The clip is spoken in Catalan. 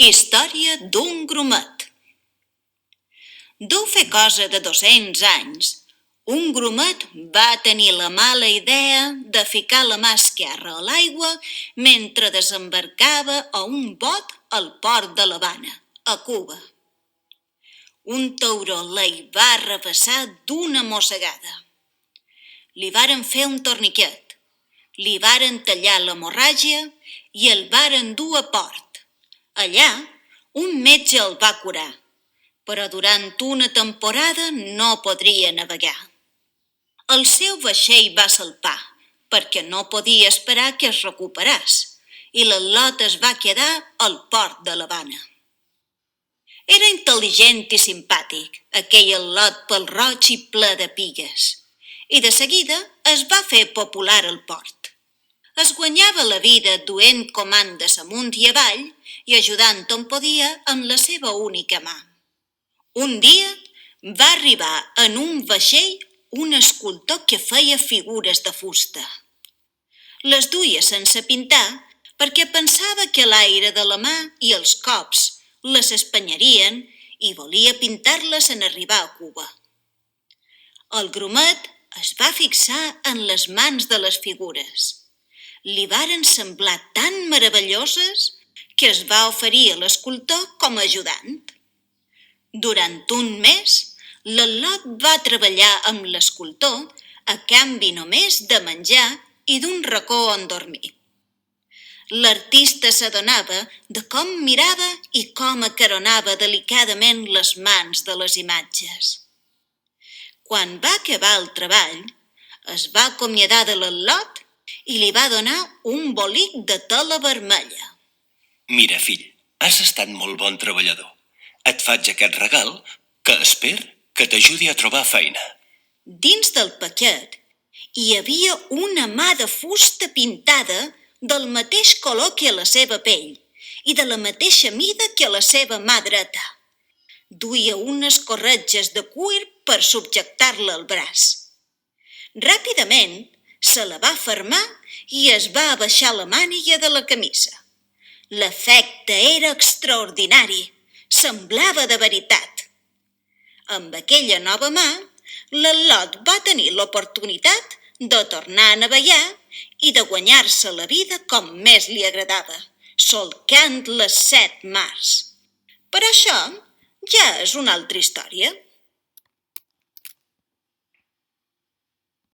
Història d'un grumet. Deu fer cosa de 200 anys, un grumet va tenir la mala idea de ficar la mà esquerra a l'aigua mentre desembarcava a un bot al port de l'Havana, a Cuba. Un tauró li va arrabassar d'una mossegada. Li varen fer un torniquet, li varen tallar l'hemorràgia i el varen dur a port. Allà, un metge el va curar, però durant una temporada no podria navegar. El seu vaixell va salpar, perquè no podia esperar que es recuperés, i l'atlot es va quedar al port de l'Havana. Era intel·ligent i simpàtic, aquell atlot pèl-roig i ple de pigues, i de seguida es va fer popular al port. Es guanyava la vida duent comandes amunt i avall i ajudant on podia amb la seva única mà. Un dia va arribar en un vaixell un escultor que feia figures de fusta. Les duia sense pintar perquè pensava que l'aire de la mà i els cops les espanyarien i volia pintar-les en arribar a Cuba. El grumet es va fixar en les mans de les figures. Li varen semblar tan meravelloses que es va oferir a l'escultor com a ajudant. Durant un mes, l'atlot va treballar amb l'escultor a canvi només de menjar i d'un racó on dormir. L'artista s'adonava de com mirava i com acaronava delicadament les mans de les imatges. Quan va acabar el treball, es va acomiadar de l'atlot i li va donar un bolic de tela vermella. Mira, fill, has estat molt bon treballador. Et faig aquest regal que espero que t'ajudi a trobar feina. Dins del paquet hi havia una mà de fusta pintada del mateix color que la seva pell i de la mateixa mida que la seva mà dreta. Duia unes corretges de cuir per subjectar-la al braç. Ràpidament se la va fermar i es va abaixar la màniga de la camisa. L'efecte era extraordinari, semblava de veritat. Amb aquella nova mà, l'atlot va tenir l'oportunitat de tornar a navegar i de guanyar-se la vida com més li agradava, solcant les 7 mars. Però això ja és una altra història.